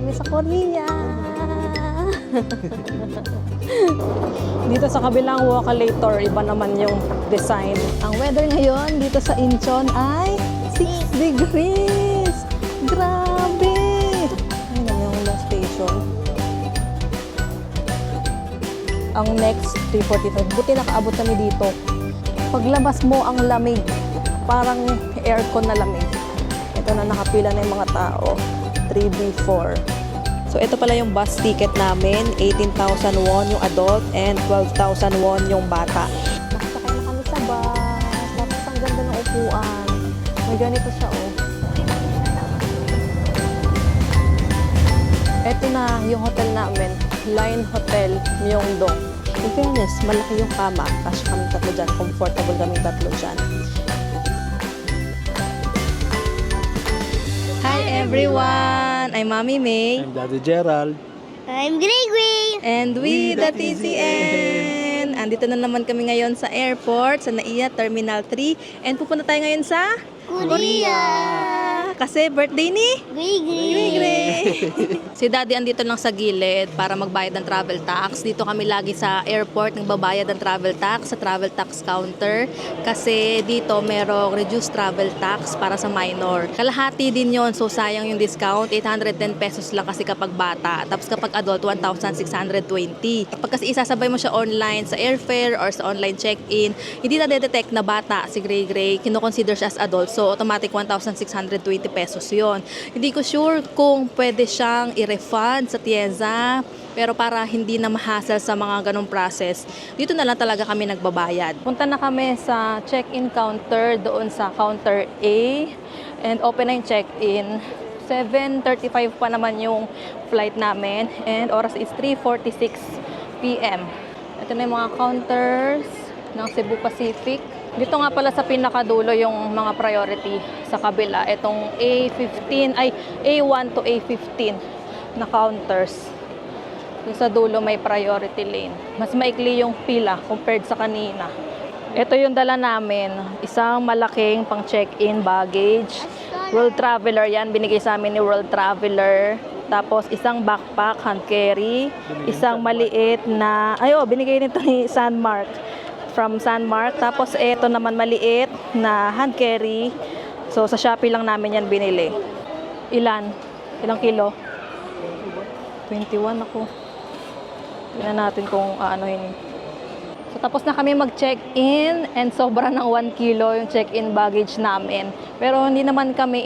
kami sa Korea. Dito sa kabilang Walkalator, iba naman yung design. Ang weather ngayon dito sa Incheon ay 6 degrees. Grabe! Ang dami yung last station. Ang next 3:45. Buti nakaabot kami dito. Paglabas mo ang lamig. Parang aircon na lamig. Ito na nakapila na yung mga tao. 3B4. So, ito pala yung bus ticket namin. 18,000 won yung adult and 12,000 won yung bata. Nakasakay na kami sa bus. Tapos ang ganda ng upuan. May ganito siya, oh. Ito na yung hotel namin. Line Hotel Myeongdong. In fairness, malaki yung kama. Kasi kami tatlo dyan. Comfortable kami tatlo dyan. Hi everyone! I'm Mommy May. I'm Daddy Gerald. I'm Gregory. And we the TCN! Andito na naman kami ngayon sa airport, sa NAIA Terminal 3. And pupunta tayo ngayon sa Korea. Kasi birthday ni Gregory. Si Daddy andito lang sa gilid para magbayad ng travel tax. Dito kami lagi sa airport nagbabayad ng travel tax sa travel tax counter. Kasi dito merong reduced travel tax para sa minor. Kalahati din yon, so sayang yung discount. 810 pesos lang kasi kapag bata. Tapos kapag adult, 1,620. Kapag kasi isasabay mo siya online sa airfare or sa online check-in, hindi na detect na bata si Gray. Kino-consider siya as adult. So automatic 1,620 pesos yon. Hindi ko sure kung pwede siyang i-refund sa Tienza, pero para hindi na ma-hassle sa mga ganong process, dito na lang talaga kami nagbabayad. Punta na kami sa check-in counter, doon sa counter A, and open na yung check-in. 7:35 pa naman yung flight namin, and oras is 3:46 p.m. Ito na yung mga counters ng Cebu Pacific. Dito nga pala sa pinakadulo yung mga priority sa kabila. Itong A15, ay A1 to A15 na counters. Doon sa dulo may priority lane. Mas maikli yung pila compared sa kanina. Ito yung dala namin. Isang malaking pang check-in baggage. World Traveler yan. Binigay sa amin ni World Traveler. Tapos isang backpack, hand carry. Isang maliit na, binigay nito ni Sandmark. From Sandmark. Tapos ito naman maliit na hand carry. So sa Shopee lang namin yan binili. Ilan? Ilang kilo? 21 ako. Tingnan natin kung aanohin. So tapos na kami mag-check-in and sobra ng 1 kilo yung check-in baggage namin. Pero hindi naman kami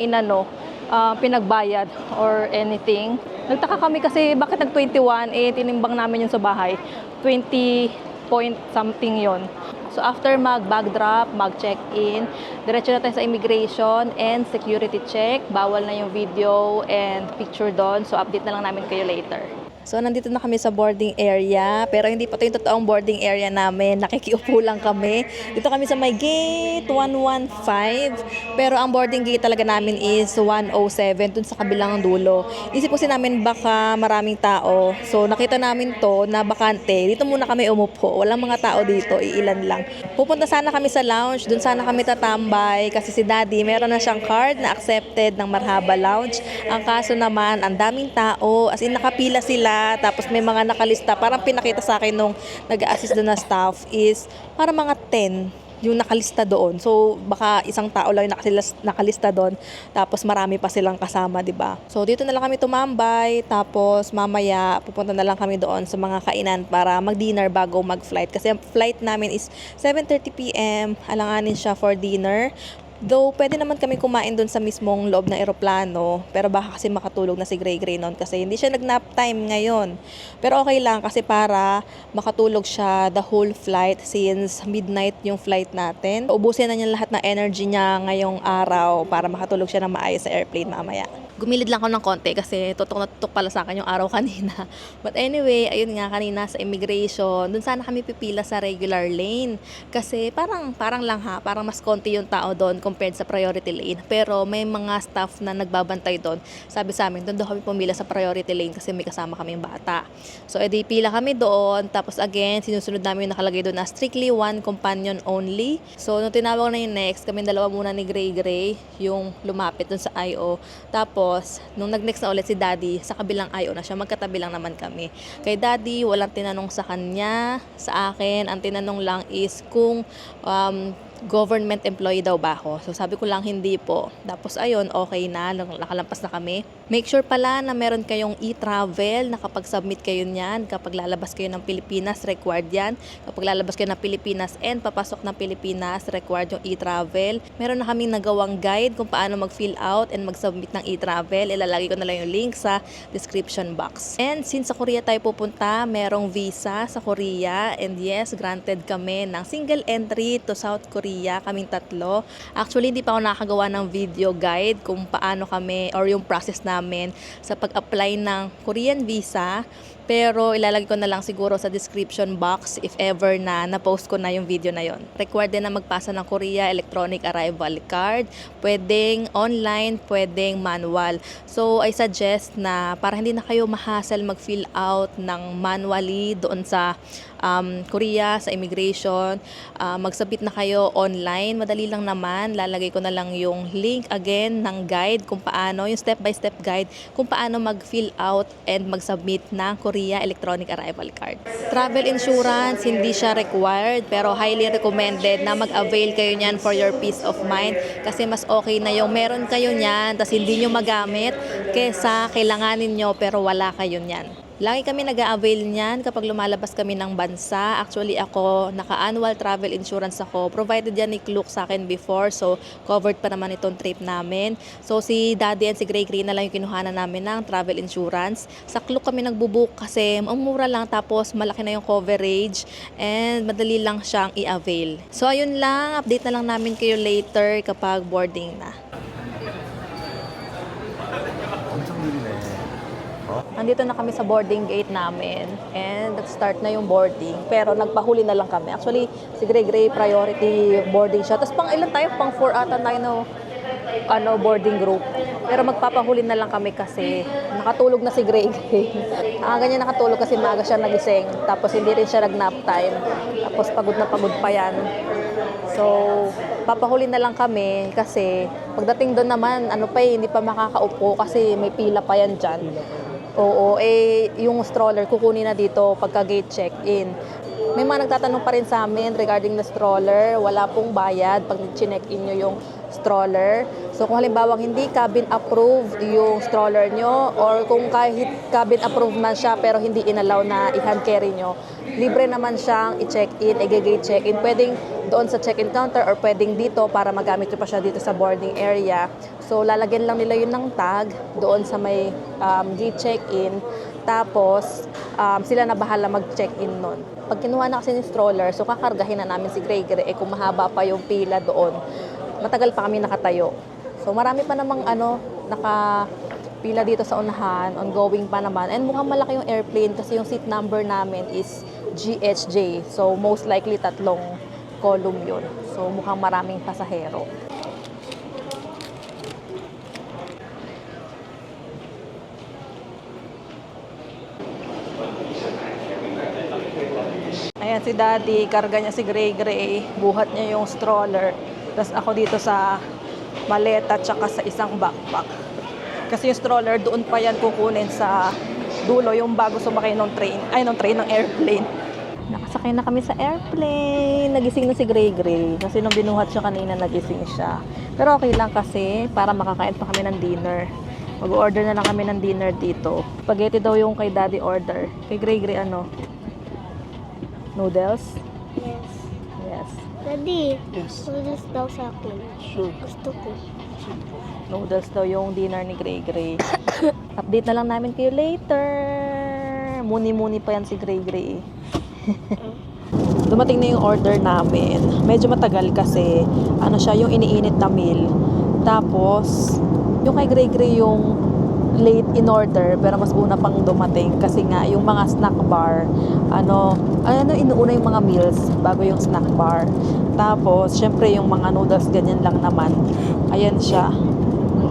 pinagbayad or anything. Nagtaka kami kasi bakit nag-21, tinimbang namin yun sa bahay. 20 point something yon. So after mag-bag drop, mag-check-in, diretso na tayo sa immigration and security check. Bawal na yung video and picture doon. So update na lang namin kayo later. So nandito na kami sa boarding area, pero hindi pa ito yung totoong boarding area namin. Nakikiupo lang kami. Dito kami sa may gate 115, pero ang boarding gate talaga namin is 107 dun sa kabilang dulo. Isip ko namin baka maraming tao. So nakita namin to na bakante. Dito muna kami umupo. Walang mga tao dito, iilan lang. Pupunta sana kami sa lounge, dun sana kami tatambay kasi si Daddy meron na siyang card na accepted ng Marhaba Lounge. Ang kaso naman, ang daming tao, as in nakapila sila. Tapos may mga nakalista. Parang pinakita sa akin nung nag-a-assist doon na staff is para mga 10 yung nakalista doon. So baka isang tao lang yung nakalista doon. Tapos marami pa silang kasama, di ba? So dito na lang kami tumambay. Tapos mamaya pupunta na lang kami doon sa mga kainan para mag-dinner bago mag-flight. Kasi ang flight namin is 7:30 p.m. Alanganin siya for dinner. Though, pwede naman kami kumain doon sa mismong loob ng eroplano. Pero baka kasi makatulog na si Gray noon kasi hindi siya nag-nap time ngayon. Pero okay lang kasi para makatulog siya the whole flight since midnight yung flight natin. Ubusin na niya lahat ng energy niya ngayong araw para makatulog siya ng maayos sa airplane mamaya. Gumilid lang ako ng konti kasi tutok na tutok pala sa akin yung araw kanina. But anyway, ayun nga kanina sa immigration, dun sana kami pipila sa regular lane. Kasi parang lang parang mas konti yung tao doon compared sa priority lane. Pero may mga staff na nagbabantay doon. Sabi sa amin, doon daw kami pumila sa priority lane kasi may kasama kaming bata. So, edi pila kami doon. Tapos again, sinusunod namin yung nakalagay doon na strictly one companion only. So, nung tinawag na yung next, kami dalawa muna ni Gray yung lumapit doon sa IO. Tapos, nung nag-next na ulit si Daddy, sa kabilang IO na siya, magkatabi lang naman kami. Kay Daddy, walang tinanong sa kanya, sa akin. Ang tinanong lang is kung government employee daw ba ako. So sabi ko lang hindi po. Tapos ayun, okay na, nakalampas na kami. Make sure pala na meron kayong e-travel na kapag submit kayo niyan, kapag lalabas kayo ng Pilipinas, required yan. Kapag lalabas kayo ng Pilipinas and papasok ng Pilipinas, required yung e-travel. Meron na kaming nagawang guide kung paano mag-fill out and mag-submit ng e-travel. Ilalagay ko na lang yung link sa description box. And since sa Korea tayo pupunta, merong visa sa Korea. And yes, granted kami ng single entry to South Korea, kaming tatlo. Actually, hindi pa ako nakakagawa ng video guide kung paano kami or yung process namin sa pag-apply ng Korean visa. Pero ilalagay ko na lang siguro sa description box if ever na na-post ko na yung video na yon. Required din na magpasa ng Korea Electronic Arrival Card. Pwedeng online, pwedeng manual. So, I suggest na para hindi na kayo ma-hassle mag-fill out ng manually doon sa Korea, sa immigration, mag-submit na kayo online. Madali lang naman. Lalagay ko na lang yung link again ng guide kung paano, yung step-by-step guide kung paano mag-fill out and mag-submit ng Korea Electronic Arrival Card. Travel insurance, hindi siya required pero highly recommended na mag-avail kayo niyan for your peace of mind kasi mas okay na yung meron kayo niyan tas hindi nyo magamit kesa kailanganin nyo pero wala kayo niyan. Lagi kami nag-a-avail niyan kapag lumalabas kami ng bansa. Actually ako, naka-annual travel insurance ako. Provided yan ni Klook sa akin before. So, covered pa naman itong trip namin. So, si Daddy and si Gray na lang yung kinuhanan namin ng travel insurance. Sa Klook kami nagbubook kasi ang mura lang tapos malaki na yung coverage and madali lang siyang i-avail. So, ayun lang. Update na lang namin kayo later kapag boarding na. Andito na kami sa boarding gate namin and start na yung boarding. Pero nagpahuli na lang kami. Actually, si Gray priority boarding siya. Tapos pang ilan tayo? Pang 4 ata tayo no, boarding group. Pero magpapahuli na lang kami kasi nakatulog na si Gray. Ganyan nakatulog kasi maaga siya nagising. Tapos hindi rin siya nag-nap time. Tapos pagod na pagod pa yan. So, papahuli na lang kami kasi pagdating doon naman, hindi pa makakaupo kasi may pila pa yan dyan. Oo, yung stroller kukunin na dito pagka gate check-in. May mga nagtatanong pa rin sa amin regarding the stroller. Wala pong bayad pag chinek-in nyo yung stroller. So kung halimbawa hindi cabin approved yung stroller nyo or kung kahit cabin approved man siya pero hindi inalaw na i-hand carry nyo, libre naman siyang i-check-in, i-gate check-in. Pwedeng doon sa check-in counter or pwedeng dito para magamit nyo pa siya dito sa boarding area. So, lalagyan lang nila yun ng tag doon sa may gate check-in. Tapos, sila na bahala mag-check-in nun. Pag kinuha na kasi ni stroller, so kakargahin na namin si Gray kung mahaba pa yung pila doon. Matagal pa kami nakatayo. So, marami pa namang nakapila dito sa unahan, ongoing pa naman. And mukhang malaki yung airplane kasi yung seat number namin is GHJ. So, most likely 3 column yun. So, mukhang maraming pasahero. Ayan si Daddy, karga niya si Gray, buhat niya yung stroller. Tapos ako dito sa maleta tsaka sa isang backpack. Kasi yung stroller doon pa yan kukunin sa dulo yung bago sumakay ng airplane. Nakasakay na kami sa airplane. Nagising na si Gray kasi nung binuhat siya kanina nagising siya. Pero okay lang kasi para makakain pa kami ng dinner. Mag-order na lang kami ng dinner dito. Spaghetti daw yung kay Daddy order. Kay Gray noodles? Yes. Yes. Daddy, Yes. noodles daw sa akin. Sure. Gusto ko. Noodles daw yung dinner ni Gray. Update na lang namin kayo later. Muni-muni pa yan si Gray. Dumating na yung order namin. Medyo matagal kasi siya yung iniinit na meal. Tapos yung kay Gray yung late in order pero mas una pang dumating kasi nga yung mga snack bar inuuna yung mga meals bago yung snack bar. Tapos, syempre yung mga noodles, ganyan lang naman. Ayan siya.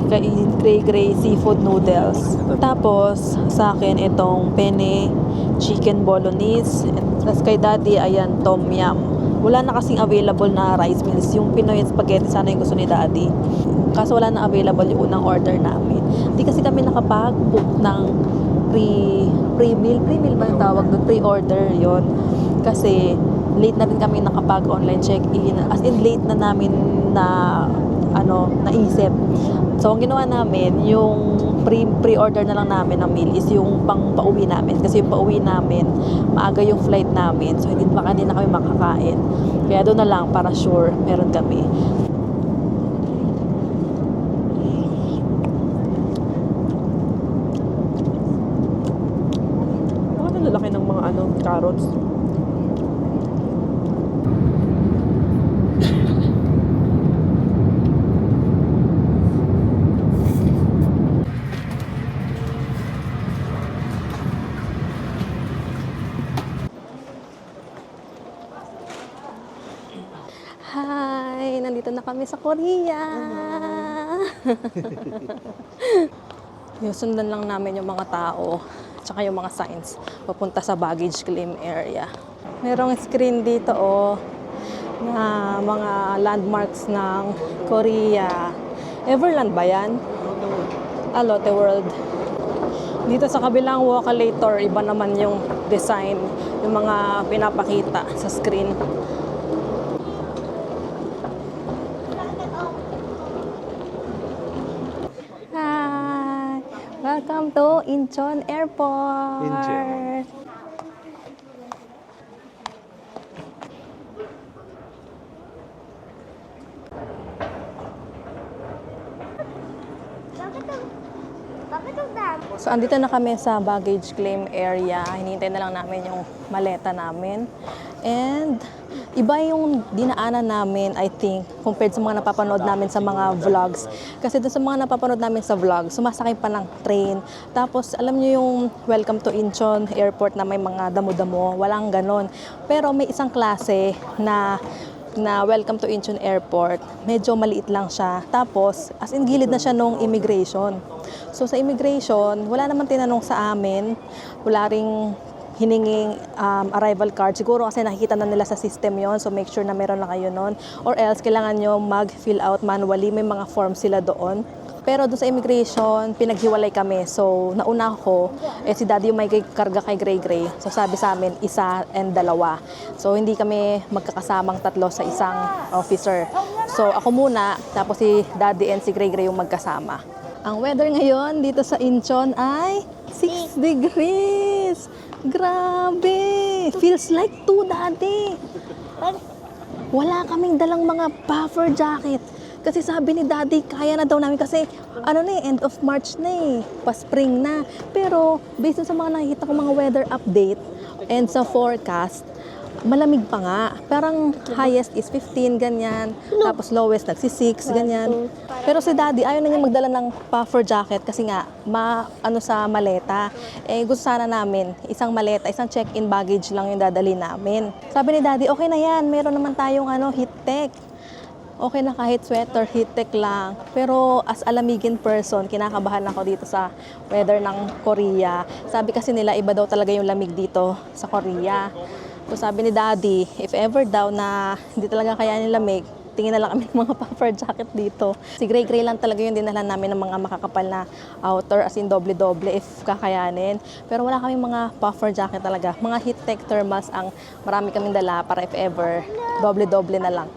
Gray seafood noodles. Tapos, sa akin, itong penne chicken bolognese. Tapos kay daddy, ayan, tom yum. Wala na kasing available na rice meals. Yung Pinoy spaghetti, sana yung gusto ni daddy. Kaso wala na available yung unang order namin. Hindi kasi kami nakapag-book ng pre-meal. Pre-meal ba yung tawag doon? Pre-order yon. Kasi late na rin kami nakapag-online check-in. As in, late na namin na naisip. So, ang ginawa namin, yung pre-order na lang namin ng meal is yung pauwi namin. Kasi yung pauwi namin, maaga yung flight namin. So, hindi na kami makakain. Kaya doon na lang, para sure, meron kami. Bakit ang lalaki ng mga carrots? Hi! Nandito na kami sa Korea! Yung sundan lang namin yung mga tao tsaka yung mga signs papunta sa baggage claim area. Merong screen dito na mga landmarks ng Korea. Everland ba yan? Lotte World. Dito sa kabilang walkalator, iba naman yung design, yung mga pinapakita sa screen. Hi! Welcome to Incheon Airport! Incheon. Bakit ang dami? So, andito na kami sa baggage claim area. Hinihintay na lang namin yung maleta namin. And, iba yung dinaanan namin, I think, compared sa mga napapanood namin sa mga vlogs. Kasi doon sa mga napapanood namin sa vlog, sumasakay pa ng train. Tapos, alam nyo yung welcome to Incheon Airport na may mga damo-damo. Walang ganon. Pero may isang klase na welcome to Incheon Airport. Medyo maliit lang siya. Tapos, as in gilid na siya nung immigration. So, sa immigration, wala naman tinanong sa amin. Wala ring hininging arrival card. Siguro kasi nakikita na nila sa system yon, so make sure na meron na kayo nun. Or else, kailangan nyo mag-fill out manually. May mga forms sila doon. Pero doon sa immigration, pinaghiwalay kami. So, nauna ako, si daddy yung may karga kay Gray. So, sabi sa amin, isa and dalawa. So, hindi kami magkakasamang tatlo sa isang officer. So, ako muna, tapos si daddy and si Gray yung magkasama. Ang weather ngayon dito sa Incheon ay 6 degrees. Grabe! Feels like 2, daddy. Wala kaming dalang mga puffer jacket. Kasi sabi ni daddy, kaya na daw namin kasi end of March na pa-spring na. Pero based sa mga nakikita ko mga weather update and sa forecast, malamig pa nga. Parang highest is 15, ganyan. Tapos lowest nagsi-6, ganyan. Pero si daddy, ayaw na niya magdala ng puffer jacket kasi nga, sa maleta. Gusto sana namin, isang maleta, isang check-in baggage lang yung dadali namin. Sabi ni daddy, okay na yan, meron naman tayong heat tech. Okay na kahit sweater, heat tech lang. Pero as alamigin person, kinakabahan ako dito sa weather ng Korea. Sabi kasi nila, iba daw talaga yung lamig dito sa Korea. So sabi ni daddy, if ever daw na hindi talaga kayanin lamig, tingin na lang kami ng mga puffer jacket dito. Si Gray lang talaga yung dinala namin ng mga makakapal na outer, as in doble-doble if kakayanin. Pero wala kaming mga puffer jacket talaga. Mga heat tech thermals ang marami kaming dala para if ever, doble-doble na lang.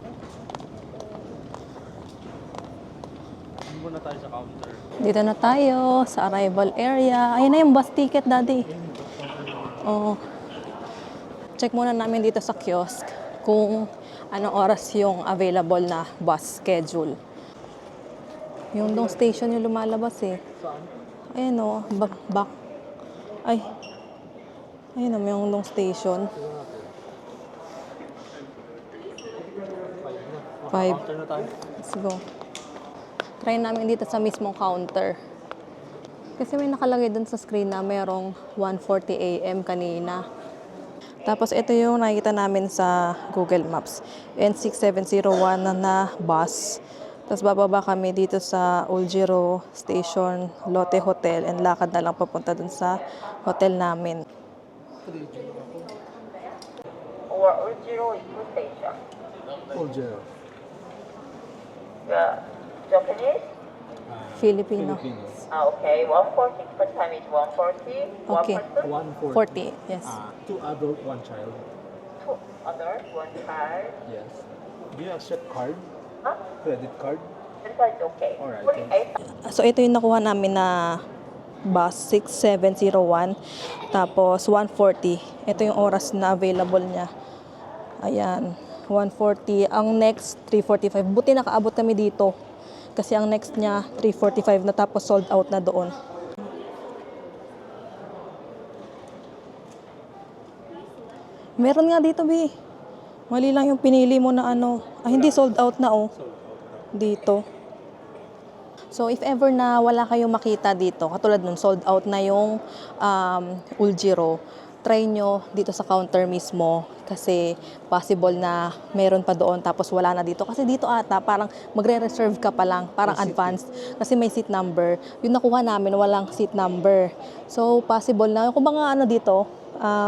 Dito na tayo sa arrival area. Ayun na yung bus ticket, daddy. Check muna namin dito sa kiosk kung anong oras yung available na bus schedule. Yung dong station yung lumalabas Ayun back. Ayun yung dong station. 5. Let's go. Try namin dito sa mismong counter. Kasi may nakalagay dun sa screen na merong 1:40 AM kanina. Tapos ito yung nakikita namin sa Google Maps. N6701 na bus. Tapos bababa kami dito sa Uljiro Station, Lotte Hotel, and lakad na lang papunta dun sa hotel namin. or Ujiro Iku Station. Ojero. Japanese? Filipino. Okay, 140. What time is 140? Okay. One person? 140. 40, yes. Two adult, one child. Two others, one child. Yes. Do you accept card? Huh? Credit card? That is okay. Alright, 48. So ito yung nakuha namin na bus 6701, tapos 140. Ito yung oras na available niya. Ayan, 140. Ang next 345. Buti nakaabot kami dito. Kasi ang next niya 345 na, tapos sold out na doon. Meron nga dito, Bi. Mali lang yung pinili mo na ano. Ah, hindi, sold out na, oh. Dito. So, if ever na wala kayong makita dito, katulad nun, sold out na yung Uljiro, try nyo dito sa counter mismo kasi possible na meron pa doon tapos wala na dito. Kasi dito ata, parang magre-reserve ka pa lang, parang advanced. Kasi may seat number. Yung nakuha namin, walang seat number. So, possible na, kung mga ano dito,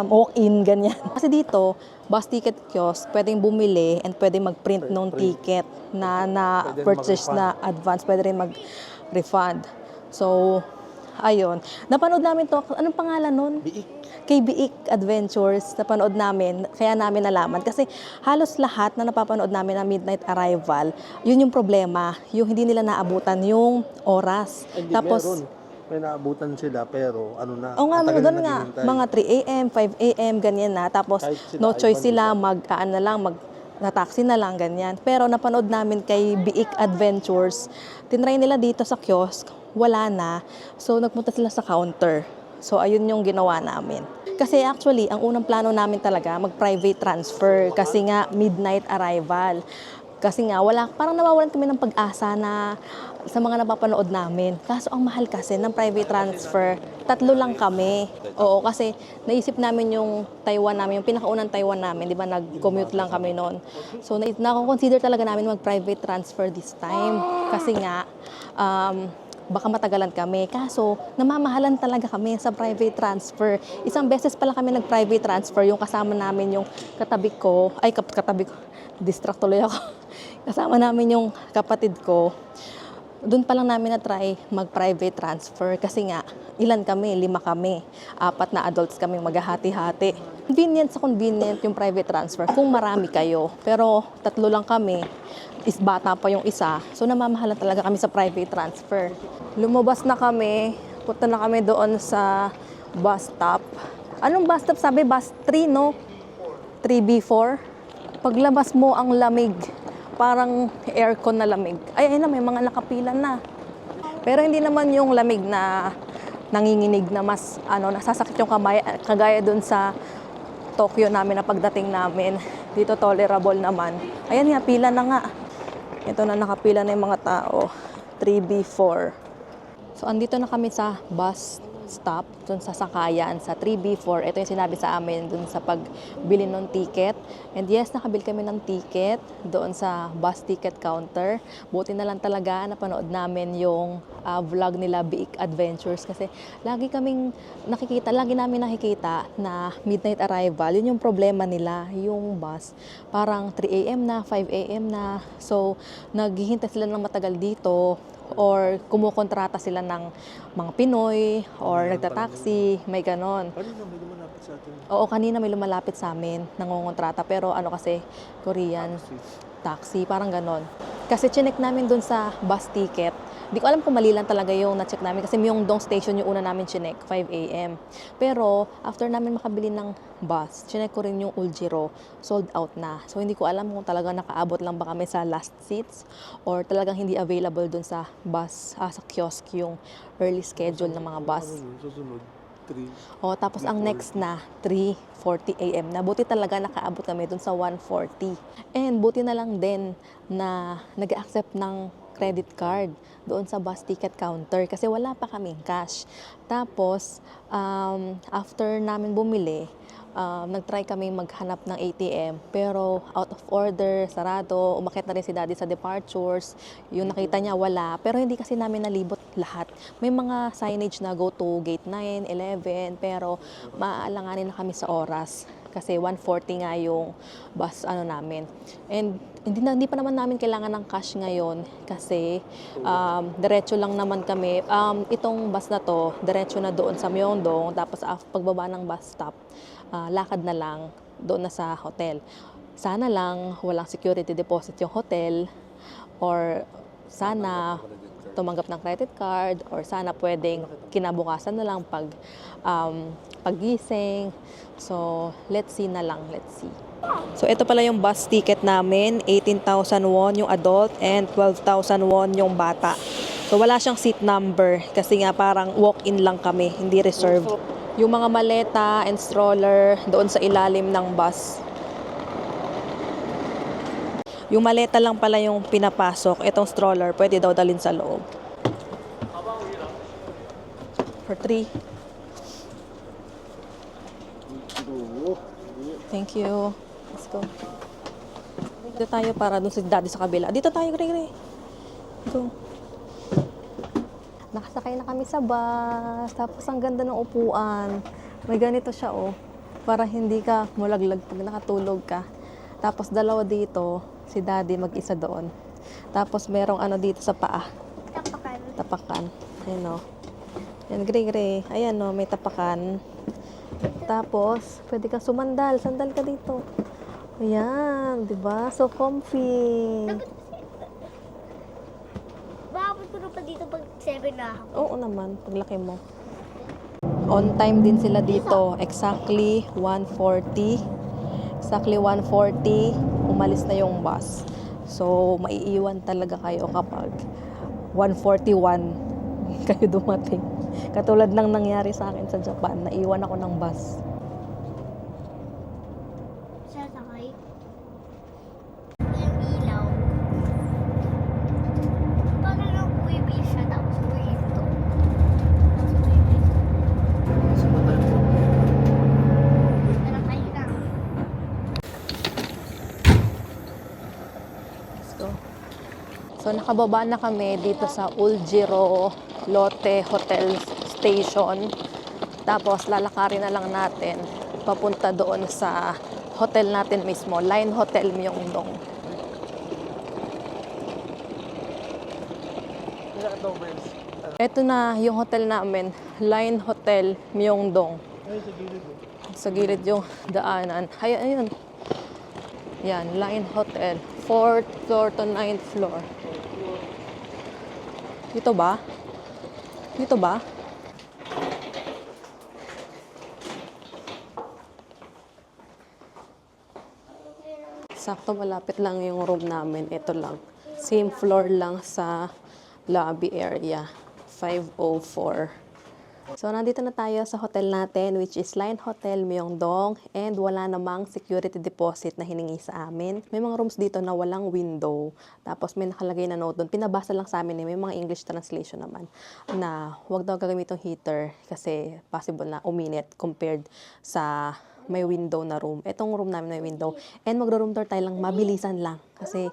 walk-in, ganyan. Kasi dito, bus ticket kiosk, pwedeng bumili and pwedeng mag-print ng ticket na purchase na advance, pwede rin mag-refund. So, ayun. Napanood namin to. Anong pangalan nun? Biik. Kay Biik Adventures, napanood namin, kaya namin nalaman. Kasi halos lahat na napapanood namin na midnight arrival, yun yung problema. Yung hindi nila naabutan yung oras. Hindi, Tapos, meron. May naabutan sila pero ano na. o nga, matagal doon na nga, naghihintay. mga 3 a.m., 5 a.m., ganyan na. Tapos, Kahit sila, no choice iba sila, na lang, na-taxi na lang, ganyan. Pero napanood namin kay Biik Adventures, tinry nila dito sa kiosk, wala na. So, nagpunta sila sa counter. So, ayun yung ginawa namin. Kasi actually, ang unang plano namin talaga, mag-private transfer. Kasi nga, midnight arrival. Kasi nga, parang nawawalan kami ng pag-asa na sa mga napapanood namin. Kaso ang mahal kasi ng private transfer, 3 lang kami. Oo, kasi naisip namin yung Taiwan namin, yung pinakaunang Taiwan namin, di ba, nag-commute lang kami noon. So, nako-consider talaga namin mag-private transfer this time. Kasi nga, baka matagalan kami. Kaso, namamahalan talaga kami sa private transfer. Isang beses pala kami nag-private transfer, yung kasama namin yung katabi ko, distract tuloy ako. Kasama namin yung kapatid ko. Doon pa lang namin na-try mag-private transfer kasi nga, ilan kami? 5 kami. 4 na adults kami maghahati-hati. Convenient sa convenient yung private transfer kung marami kayo. Pero 3 lang kami, bata pa yung isa. So namamahalan talaga kami sa private transfer. Lumabas na kami, punta na kami doon sa bus stop. Anong bus stop sabi? Bus 3, no? 3B4. Paglabas mo ang lamig, parang aircon na lamig. Ay, ayun na, may mga nakapila na. Pero hindi naman yung lamig na nanginginig na mas, nasasakit yung kamay, kagaya dun sa Tokyo namin na pagdating namin. Dito tolerable naman. Ayan nga, pila na nga. Ito na, nakapila na yung mga tao. 3B4. So, andito na kami sa bus stop, dun sa sakayan, sa 3B4. Ito yung sinabi sa amin dun sa pagbili ng ticket. And yes, nakabili kami ng ticket doon sa bus ticket counter. Buti na lang talaga napanood namin yung vlog nila, Biik Adventures. Kasi lagi namin nakikita na midnight arrival. Yun yung problema nila, yung bus. Parang 3 a.m. na, 5 a.m. na. So, naghihintay sila ng matagal dito, or kumukontrata sila ng mga Pinoy or nagta-taxi, may ganon. Kanina may lumalapit sa atin. Oo, kanina may lumalapit sa amin, nangungontrata, pero kasi, Korean taxi, parang ganon. Kasi chinek namin dun sa bus ticket. Di ko alam kung mali lang talaga yung na-check namin kasi Myeongdong Station yung una namin chinek, 5 a.m. Pero after namin makabili ng bus, chinek ko rin yung Uljiro, sold out na. So hindi ko alam kung talagang nakaabot lang ba kami sa last seats or talagang hindi available dun sa bus, sa kiosk yung early schedule ng mga bus. Susunod, 3. O, tapos ang next na, 3:40 a.m. na. Buti talaga nakaabot kami dun sa 1:40. And buti na lang din na nag-accept ng credit card doon sa bus ticket counter kasi wala pa kaming cash. Tapos, after namin bumili, nag-try kami maghanap ng ATM, pero out of order, sarado, umakyat na rin si Daddy sa departures, yung nakita niya wala, pero hindi kasi namin nalibot lahat. May mga signage na go to gate 9, 11, pero maaalanganin na kami sa oras kasi 1:40 nga yung bus namin. And hindi pa naman namin kailangan ng cash ngayon kasi diretso lang naman kami. Itong bus na to, diretso na doon sa Myeongdong, tapos pagbaba ng bus stop, lakad na lang doon na sa hotel. Sana lang walang security deposit yung hotel, or sana tumanggap ng credit card, or sana pwedeng kinabukasan na lang paggising. So, let's see na lang, let's see. So, ito pala yung bus ticket namin, 18,000 won yung adult and 12,000 won yung bata. So, wala siyang seat number kasi nga parang walk-in lang kami, hindi reserved. Yung mga maleta and stroller doon sa ilalim ng bus. Yung maleta lang pala yung pinapasok, itong stroller pwede daw dalhin sa loob. For 3. Thank you. Let's go. Dito tayo para doon si Daddy sa kabila. Dito tayo, Gray. Go. Nakasakay na kami sa bus. Tapos ang ganda ng upuan. May ganito siya, oh. Para hindi ka mulaglag pag nakatulog ka. Tapos dalawa dito, si Daddy mag-isa doon. Tapos merong dito sa paa. Tapakan. Ayun, oh. Yan, Gray. Ayan, oh, may tapakan. Tapos, pwede kang sumandal. Sandal ka dito. Ayan, di ba? So comfy. Baka puno pa dito pag 7 na ako. Oo naman, paglaki mo. On time din sila dito. Exactly 1:40. Exactly 1:40, umalis na yung bus. So, maiiwan talaga kayo kapag 1:41 kayo dumating. Katulad ng nangyari sa akin sa Japan, naiwan ako ng bus. Sasakay. Yung ilaw. Parang lang buwibi siya, tapos buwibi ito. Tapos buwibi. Pero tayo na. Let's go. So, nakababa na kami dito sa Uljiro Lotte Hotel Station. Tapos, lalakarin na lang natin papunta doon sa hotel natin mismo, Line Hotel Myeongdong. Ito na yung hotel namin, Line Hotel Myeongdong. Ay, sa gilid eh. Sa gilid yung daanan. Ayun. Yan, Line Hotel. 4th floor to 9th floor. Dito ba? Dito ba? Sakto malapit lang yung room namin. Ito lang. Same floor lang sa lobby area. 504. So, nandito na tayo sa hotel natin, which is Line Hotel Myeongdong, and wala namang security deposit na hiningi sa amin. May mga rooms dito na walang window, tapos may nakalagay na note doon. Pinabasa lang sa amin, may mga English translation naman, na huwag daw gagamit yung heater kasi possible na uminit compared sa may window na room. Itong room namin may window. And magro-room tour tayo lang, mabilisan lang. Kasi,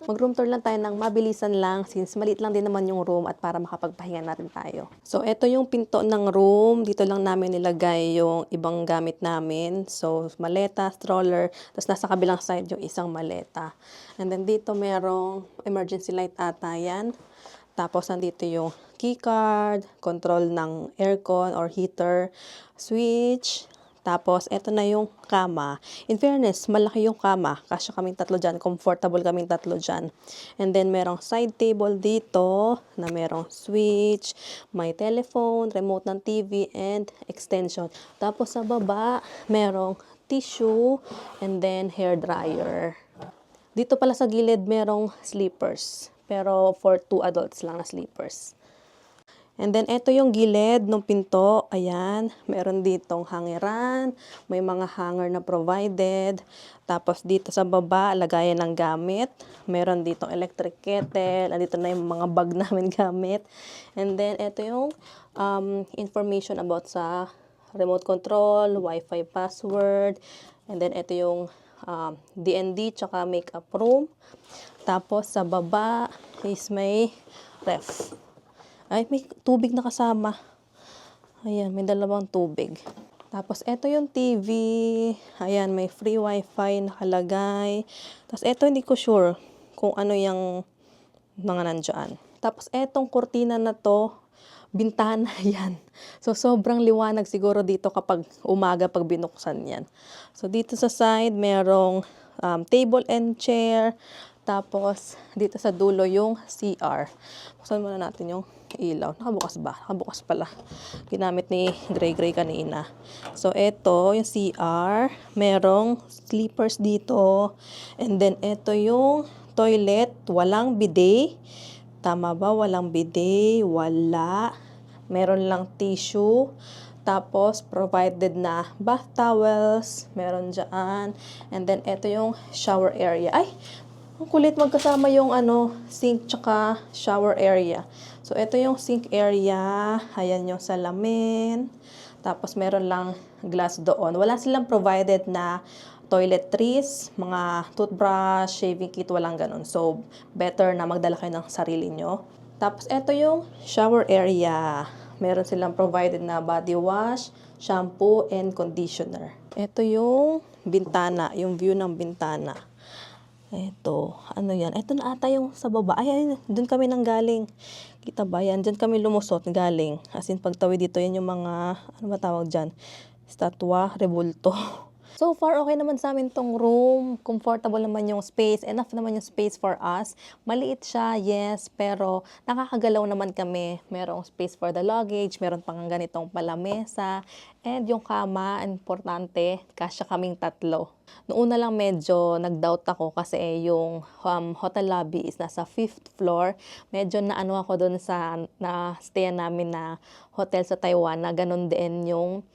mag-room tour lang tayo ng mabilisan lang since maliit lang din naman yung room at para makapagpahinga natin tayo. So, ito yung pinto ng room. Dito lang namin nilagay yung ibang gamit namin. So, maleta, stroller, tapos nasa kabilang side yung isang maleta. And then dito merong emergency light ata yan. Tapos nandito yung keycard, control ng aircon or heater, switch. Tapos, eto na yung kama. In fairness, malaki yung kama. Kasya kaming tatlo dyan. Comfortable kaming tatlo dyan. And then, merong side table dito na merong switch, may telephone, remote ng TV, and extension. Tapos, sa baba, merong tissue, and then hair dryer. Dito pala sa gilid, merong sleepers. Pero, for 2 adults lang na sleepers. And then, ito yung gilid ng pinto. Ayan, meron ditong hangeran. May mga hanger na provided. Tapos, dito sa baba, lagayan ng gamit. Meron ditong electric kettle. Andito na yung mga bag namin gamit. And then, ito yung information about sa remote control, Wi-Fi password, and then ito yung D&D tsaka makeup room. Tapos sa baba is may ref. Ay, may tubig na kasama. Ayan, may dalawang tubig. Tapos ito yung TV. Ayan, may free Wi-Fi nakalagay. Tapos ito hindi ko sure kung ano yung mga nandyan. Tapos etong kurtina na to, bintana yan. So, sobrang liwanag siguro dito kapag umaga pag binuksan yan. So, dito sa side, merong table and chair. Tapos, dito sa dulo yung CR. Buksan muna natin yung ilaw. Nakabukas ba? Nakabukas pala. Ginamit ni Gray kanina. So, ito yung CR. Merong sleepers dito. And then, ito yung toilet. Walang bidet. Tama ba? Walang bidet. Wala. Meron lang tissue. Tapos, provided na bath towels. Meron dyan. And then, ito yung shower area. Ay! Ang kulit magkasama yung sink tsaka shower area. So, ito yung sink area. Ayan yung salamin. Tapos, meron lang glass doon. Wala silang provided na toiletries, mga toothbrush, shaving kit, walang ganun. So, better na magdala kayo ng sarili nyo. Tapos, ito yung shower area. Meron silang provided na body wash, shampoo, and conditioner. Ito yung bintana, yung view ng bintana. Ito, ano yan? Ito na ata yung sa baba. Ay, dun kami nang galing. Kita ba yan? Diyan kami lumusot galing. As in, pagtawid dito, yan yung mga, ano ba tawag dyan? Statwa, rebulto. So far, okay naman sa amin tong room. Comfortable naman yung space. Enough naman yung space for us. Maliit siya, yes. Pero nakakagalaw naman kami. Merong space for the luggage. Meron pang ganitong palamesa. And yung kama, importante, kasya kaming tatlo. Noon na lang medyo nag-doubt ako kasi yung hotel lobby is nasa 5th floor. Medyo naano ako doon sa na-stay namin na hotel sa Taiwan na ganun din yung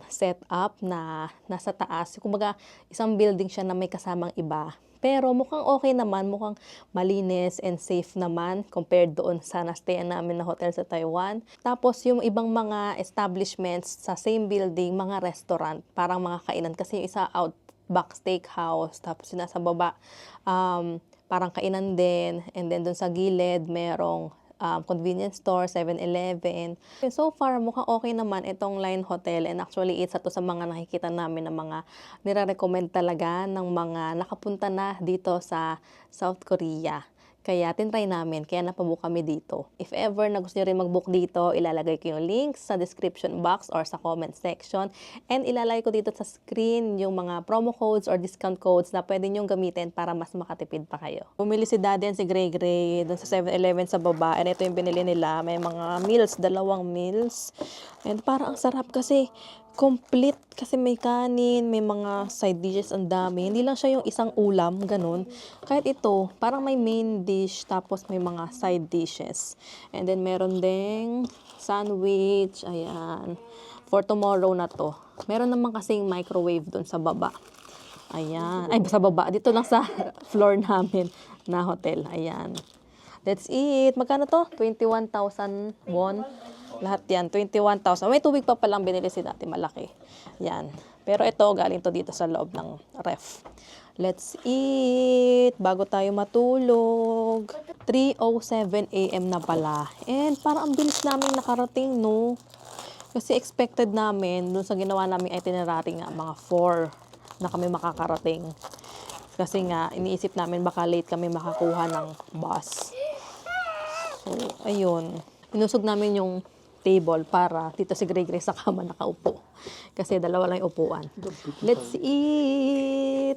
setup na nasa taas. Kumbaga, isang building siya na may kasamang iba. Pero mukhang okay naman, mukhang malinis and safe naman compared doon sa na-stayan namin na hotel sa Taiwan. Tapos yung ibang mga establishments sa same building, mga restaurant, parang mga kainan. Kasi yung isa Outback Steakhouse, tapos yung nasa baba, parang kainan din. And then doon sa gilid, merong convenience store, 7-Eleven. So far, mukhang okay naman itong Line Hotel and actually isa to sa mga nakikita namin na mga nire-recommend talaga ng mga nakapunta na dito sa South Korea. Kaya tinry namin, kaya napabook kami dito. If ever na gusto nyo rin mag-book dito, ilalagay ko yung links sa description box or sa comment section. And ilalagay ko dito sa screen yung mga promo codes or discount codes na pwede nyong gamitin para mas makatipid pa kayo. Bumili si Daddy and si Gray doon sa 7-Eleven sa baba. And ito yung binili nila. May mga meals, 2 meals. And parang ang sarap kasi complete kasi may kanin, may mga side dishes, ang dami. Hindi lang siya yung isang ulam, ganun. Kahit ito, parang may main dish, tapos may mga side dishes. And then meron ding sandwich, ayan. For tomorrow na to. Meron naman kasing microwave dun sa baba. Ayan. Ay, sa baba. Dito lang sa floor namin na hotel. Ayan. Let's eat. Magkano to? 21,000 won. Lahat yan, 21,000. May tubig pa palang binili si Dati, malaki. Yan. Pero ito, galing to dito sa loob ng ref. Let's eat bago tayo matulog. 3:07 AM na pala. And parang ang bilis namin nakarating, no? Kasi expected namin, dun sa ginawa namin itinerary nga, mga 4 na kami makakarating. Kasi nga, iniisip namin baka late kami makakuha ng bus. So, ayun. Inusog namin yung table para dito si Gray sa kama nakaupo. Kasi 2 lang yung upuan. Let's eat!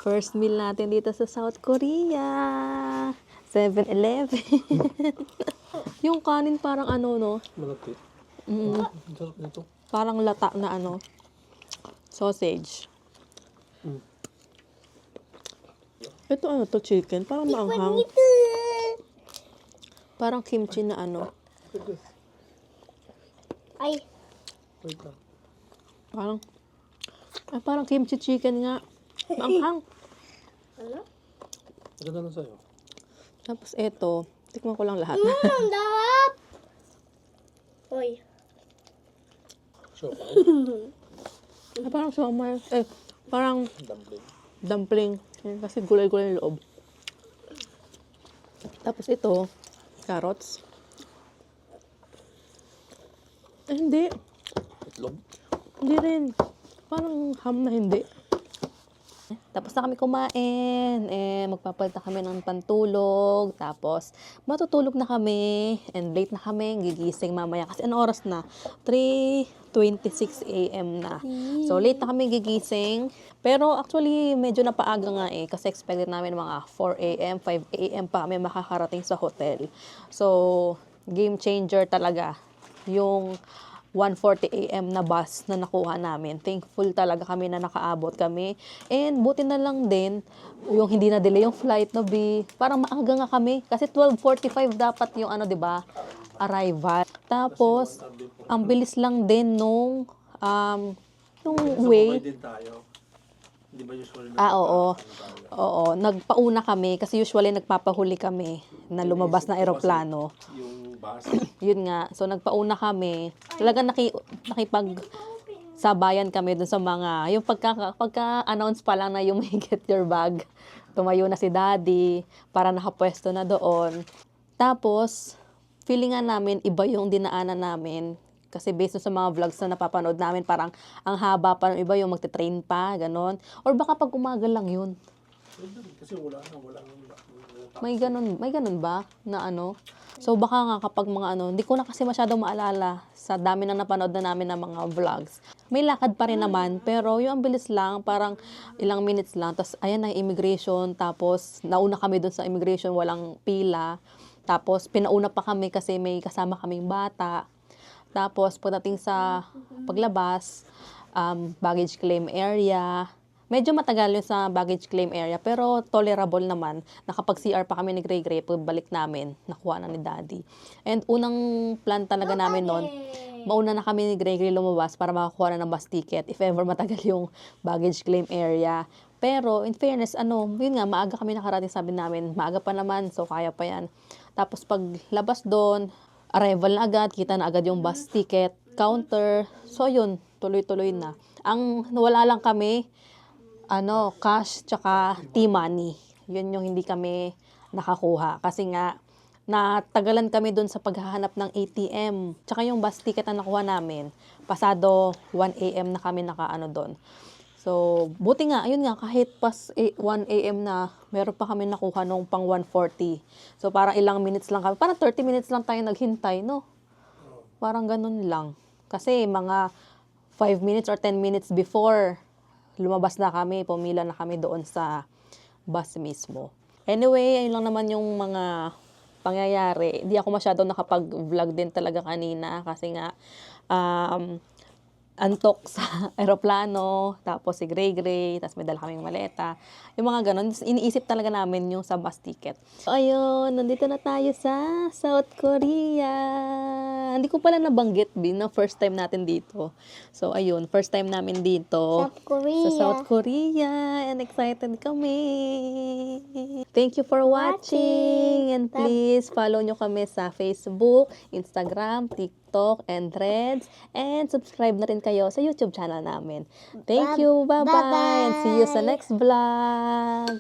First meal natin dito sa South Korea. 7-Eleven. Yung kanin parang ano, no? Malapit. Sarap nito. Parang lata na sausage. Ito ano to, chicken? Parang maanghang. Parang kimchi na Ay, Wait lang. Parang kimchi chicken nga. Maanghang. ano? Maganda na sa'yo. Tapos eto, tikman ko lang lahat. Ang darap! Uy. Siopay. Parang siomay. Parang Dumpling. dumpling. Kasi gulay-gulay yung loob. Tapos ito, carrots. Hindi. Itlog. Hindi rin. Parang ham na hindi. Tapos na kami kumain, magpapalit na kami ng pantulog, tapos matutulog na kami, and late na kami, gigising mamaya. Kasi ano oras na? 3:26 a.m. na. So, late na kami gigising. Pero actually, medyo napaaga nga kasi expected namin mga 4 a.m., 5 a.m. pa kami makakarating sa hotel. So, game changer talaga yung 1:40 a.m. na bus na nakuha namin. Thankful talaga kami na nakaabot kami. And buti na lang din, yung hindi na delay yung flight, no, B. Parang maaga nga kami. Kasi 12:45 dapat yung ano, di ba, arrival. Tapos, ang bilis lang din nung, yung way. Din tayo. Di ba usually Oo. Oo, nagpauna kami kasi usually nagpapahuli kami na lumabas na eroplano. yung bus. Yun nga. So, nagpauna kami. Talagang nakipag-sabayan kami dun sa mga, yung pagka-announce pa lang na yung may get your bag. Tumayo na si daddy para nakapwesto na doon. Tapos, feeling nga namin, iba yung dinaanan namin. Kasi based sa mga vlogs na napapanood namin, parang ang haba pa ng iba yung magte-train pa, ganon. Or baka pag umaga lang yun. Kasi wala. May ganun ba na ano? So baka nga kapag mga ano, hindi ko na kasi masyadong maalala sa dami na napanood na namin ng mga vlogs. May lakad pa rin naman, pero yung ang bilis lang, parang ilang minutes lang. Tapos ayan na immigration, tapos nauna kami dun sa immigration, walang pila. Tapos pinauna pa kami kasi may kasama kaming bata. Tapos pagdating sa paglabas, baggage claim area. Medyo matagal yun sa baggage claim area, pero tolerable naman. Nakapag-CR pa kami ni Gray Gray, pagbalik namin, nakuha na ni Daddy. And unang plan talaga namin noon, mauna na kami ni Gray Gray lumabas para makakuha na ng bus ticket if ever matagal yung baggage claim area. Pero in fairness, yun nga, maaga kami nakarating, sabi namin, maaga pa naman, so kaya pa yan. Tapos paglabas doon, arrival na agad, kita na agad yung bus ticket, counter. So yun, tuloy-tuloy na. Ang wala lang kami, cash tsaka T-money. Yun yung hindi kami nakakuha. Kasi nga, natagalan kami dun sa paghahanap ng ATM. Tsaka yung bus ticket na nakuha namin, pasado 1 a.m. na kami doon. So, buti nga, ayun nga, kahit 1 a.m. na, meron pa kami nakuha nung pang 1:40. So, parang ilang minutes lang kami. Parang 30 minutes lang tayo naghintay, no? Parang ganun lang. Kasi mga 5 minutes or 10 minutes before, lumabas na kami, pumila na kami doon sa bus mismo. Anyway, ayun lang naman yung mga pangyayari. Hindi ako masyadong nakapag-vlog din talaga kanina kasi nga, antok sa aeroplano, tapos si Gray Gray, tapos may dala kaming maleta. Yung mga ganun, iniisip talaga namin yung sa bus ticket. So, ayun, nandito na tayo sa South Korea. Hindi ko pala nabanggit, na first time natin dito. So, ayun, first time namin dito. South Korea. Sa South Korea. And excited kami. Thank you for watching. And please, follow nyo kami sa Facebook, Instagram, TikTok, and Threads. And subscribe na rin kayo sa YouTube channel namin. Thank you. Bye-bye. And see you sa next vlog.